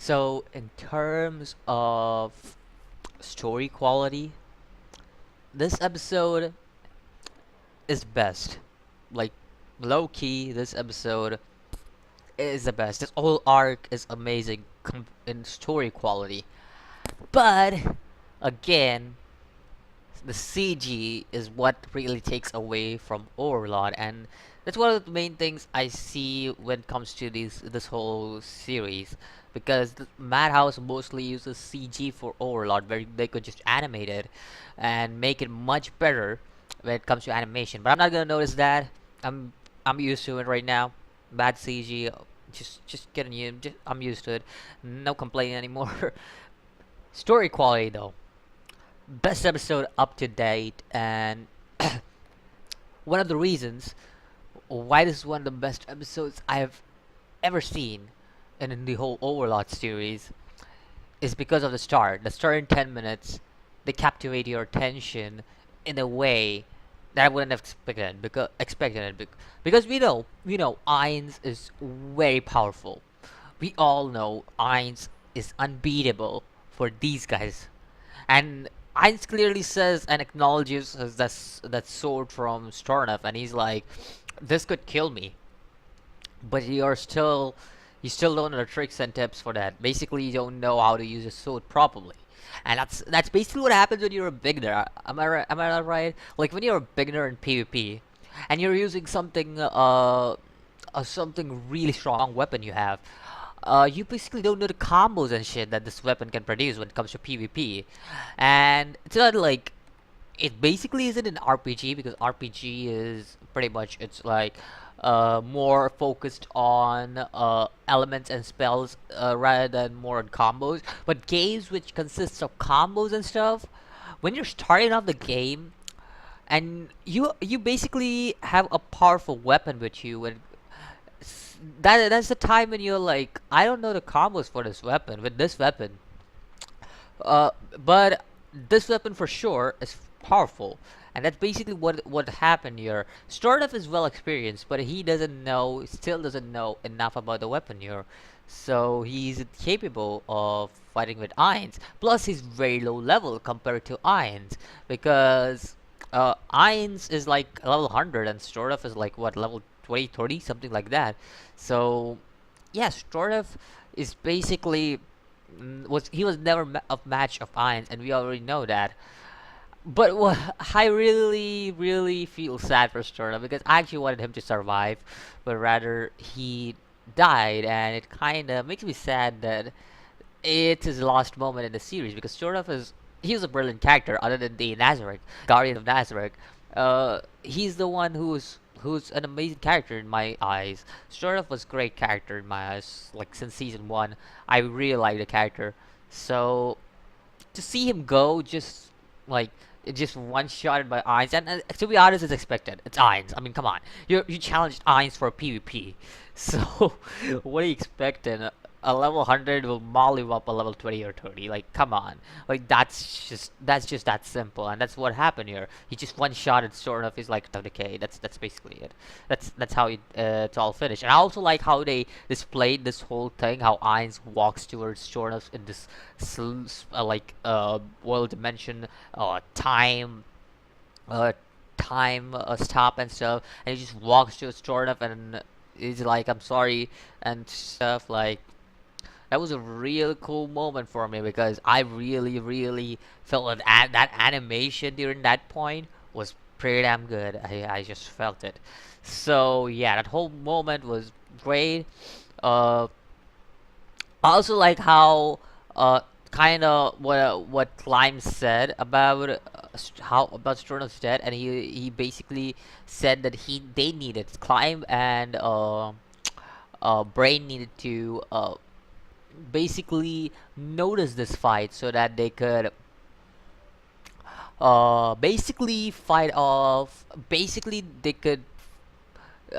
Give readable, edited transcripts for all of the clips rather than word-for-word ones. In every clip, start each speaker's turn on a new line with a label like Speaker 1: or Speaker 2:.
Speaker 1: So, in terms of story quality, this episode is best. Like, low key, this episode is the best. This whole arc is amazing in story quality. But, again, the CG is what really takes away from Overlord, and that's one of the main things I see when it comes to this whole series. Because Madhouse mostly uses CG for Overlord, where they could just animate it and make it much better when it comes to animation. But I'm not gonna notice that. I'm I'm used to it right now. Bad CG, just getting you. I'm used to it. No complaining anymore. Story quality though, best episode up to date, and one of the reasons why this is one of the best episodes I have ever seen in the whole Overlord series is because of the start. The start in 10 minutes, they captivate your attention in a way that I wouldn't have because we know Ainz is very powerful. We all know Ainz is unbeatable for these guys. And Ainz clearly says and acknowledges that sword from Stornoff, and he's like, "This could kill me," but you still don't know the tricks and tips for that. Basically, you don't know how to use a sword properly, and that's basically what happens when you're a beginner. Am I right? Am I not right? Like when you're a beginner in PvP, and you're using something really strong weapon you have. You basically don't know the combos and shit that this weapon can produce when it comes to PvP, and it's not like it basically isn't an RPG because RPG is pretty much it's like more focused on elements and spells rather than more on combos. But games which consists of combos and stuff, when you're starting off the game and you basically have a powerful weapon with you and that's the time when you're like, I don't know the combos for this weapon with this weapon. But this weapon for sure is powerful, and that's basically what happened here. Startup is well experienced, but he still doesn't know enough about the weapon here, so he's capable of fighting with Irons. Plus, he's very low level compared to Irons because Irons is like level 100 and Startup is like what level 20, 30, something like that. So yeah, Startup is basically he was never a match of Irons, and we already know that. But what I really feel sad for Sterling because I actually wanted him to survive, but rather he died, and it kind of makes me sad that it's his last moment in the series because Sterling he was a brilliant character other than the Nazareth, Guardian of Nazareth. He's the one who's an amazing character in my eyes. Sterling was a great character in my eyes, like since season one. I really like the character. So to see him go like just one shotted by Ainz, and to be honest, it's expected. It's Ainz. I mean, come on, you challenged Ainz for PvP, so what are you expecting? A level 100 will maul you up a level 20 or 30. Like, come on, like that's just that simple, and that's what happened here. He just one shot at sort of is like okay, that's basically it. That's how it's all finished. And I also like how they displayed this whole thing, how Ainz walks towards Stornoff in this world dimension, time, uh, stop and stuff, and he just walks to Stornoff and he's like, "I'm sorry," and stuff like. That was a real cool moment for me because I really felt that animation during that point was pretty damn good. I just felt it. So yeah, that whole moment was great. Uh, I also like how kind of what Climb said about how about Storno's death, and he basically said that they needed Climb and Brain needed to basically notice this fight so that they could basically they could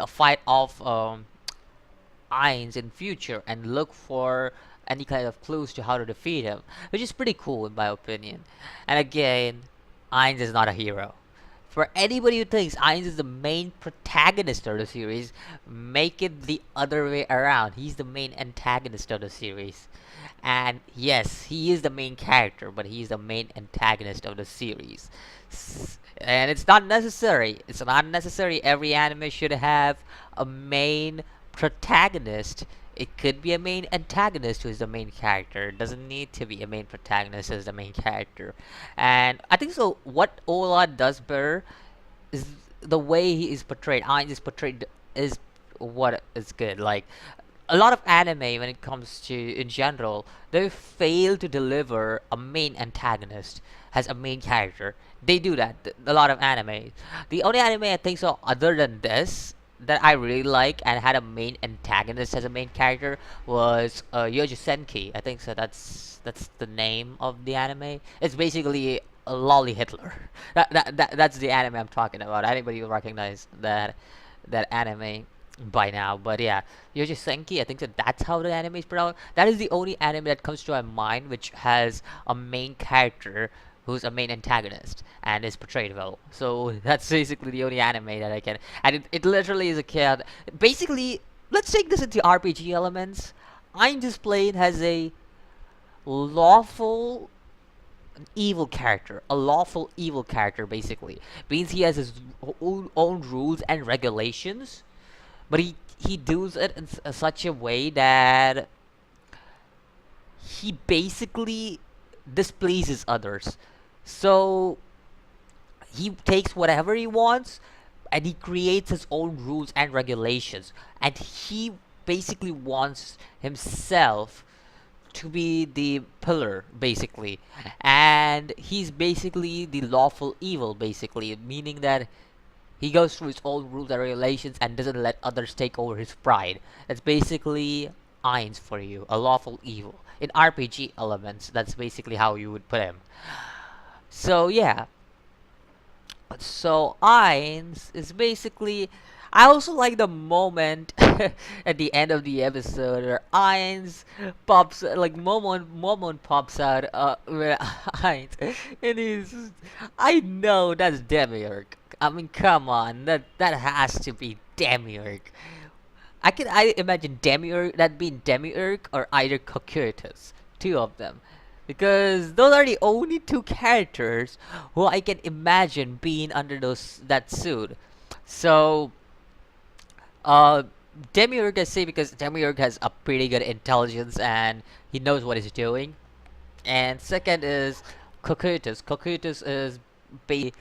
Speaker 1: fight off Ainz in future and look for any kind of clues to how to defeat him, which is pretty cool in my opinion. And again, Ainz is not a hero. For anybody who thinks Ainz is the main protagonist of the series, make it the other way around. He's the main antagonist of the series. And yes, he is the main character, but he's the main antagonist of the series. And it's not necessary. It's not necessary every anime should have a main protagonist. It could be a main antagonist who is the main character. It doesn't need to be a main protagonist as the main character. And I think so. What Ola does better is the way he is portrayed. Ainz is portrayed is what is good. Like a lot of anime, when it comes to in general, they fail to deliver a main antagonist as a main character. They do that. A lot of anime. The only anime I think so other than this that I really like and had a main antagonist as a main character was Yojo Senki. I think so. That's the name of the anime. It's basically a lolly Hitler. That's the anime I'm talking about. Anybody will recognize that anime by now. But yeah, Yojo Senki. I think that that's how the anime is pronounced. That is the only anime that comes to my mind which has a main character who's a main antagonist and is portrayed well. So that's basically the only anime that I can. And it literally is a kid. Basically, let's take this into RPG elements. Ein just played has a lawful evil character, a lawful evil character basically. Means he has his own rules and regulations, but he does it in such a way that he basically displeases others. So he takes whatever he wants and he creates his own rules and regulations. And he basically wants himself to be the pillar, basically. And he's basically the lawful evil, basically, meaning that he goes through his own rules and regulations and doesn't let others take over his pride. That's basically Ainz for you, a lawful evil. In RPG elements, that's basically how you would put him. So yeah. So Ainz is basically. I also like the moment at the end of the episode where Ainz pops, like Momon pops out, where Ainz, and he's. I know that's Demiurge. I mean, come on, that has to be Demiurge. I imagine Demiurge that being Demiurge or either Cocytus, two of them, because those are the only two characters who I can imagine being under that suit. So, uh, Demiurge I say because Demiurge has a pretty good intelligence and he knows what he's doing. And second is Cocytus. Cocytus is basically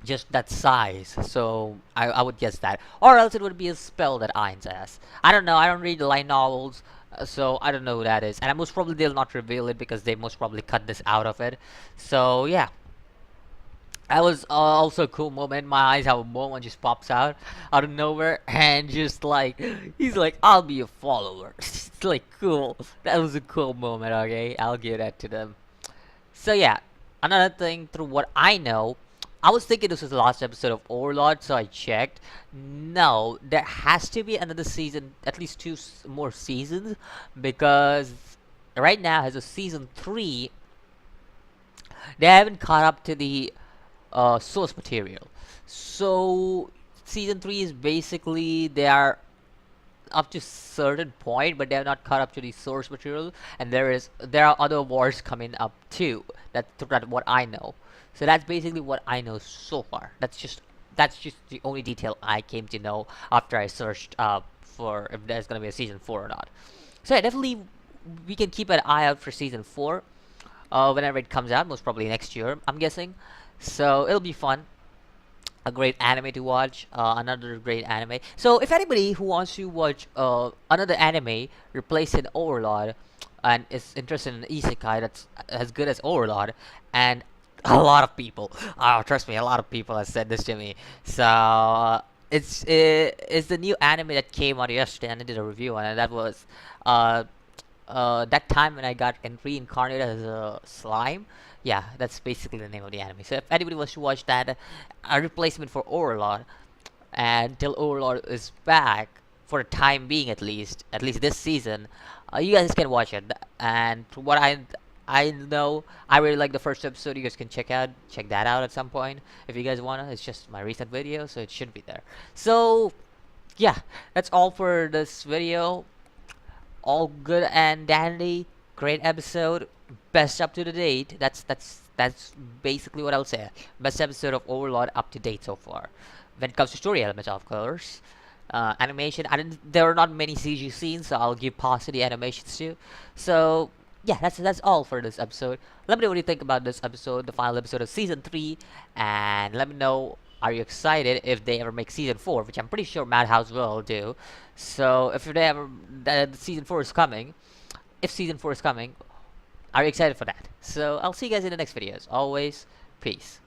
Speaker 1: just that size. So I would guess that. Or else it would be a spell that Ainz has. I don't know. I don't read the light novels. So I don't know who that is. And most probably they'll not reveal it because they most probably cut this out of it. So yeah. That was also a cool moment. My eyes, how a moment just pops out of nowhere, and just like he's like, "I'll be a follower." It's like cool. That was a cool moment. Okay, I'll give that to them. So yeah, another thing through what I know, I was thinking this was the last episode of Overlord, so I checked. No, there has to be another season, at least two more seasons, because right now as a season 3, they haven't caught up to the source material. So season 3 is basically they are up to certain point, but they have not caught up to the source material, and there are other wars coming up too. That's what I know. So that's basically what I know so far. That's just the only detail I came to know after I searched for if there's gonna be a season 4 or not. So yeah, definitely we can keep an eye out for season 4 whenever it comes out, most probably next year, I'm guessing. So it'll be fun. A great anime to watch. Another great anime. So if anybody who wants to watch another anime replacing Overlord and is interested in isekai that's as good as Overlord, and a lot of people, trust me, a lot of people have said this to me. So it's the new anime that came out yesterday, and I did a review on it. That was uh, that time when I got reincarnated as a slime. Yeah, that's basically the name of the anime. So if anybody wants to watch that, a replacement for Overlord, and till Overlord is back for the time being, at least this season, you guys can watch it. And what I know I really like the first episode. You guys can check that out at some point if you guys wanna. It's just my recent video, so it should be there. So yeah, that's all for this video. All good and dandy. Great episode. Best up to the date. That's basically what I'll say. Best episode of Overlord up to date so far. When it comes to story elements, of course. Animation. I didn't. There are not many CG scenes, so I'll give pause to the animations too. So yeah, that's all for this episode. Let me know what you think about this episode, the final episode of season 3, and let me know, are you excited if they ever make season 4, which I'm pretty sure Madhouse will do. So if they ever that season 4 is coming, if season 4 is coming, are you excited for that? So I'll see you guys in the next videos. Always, peace.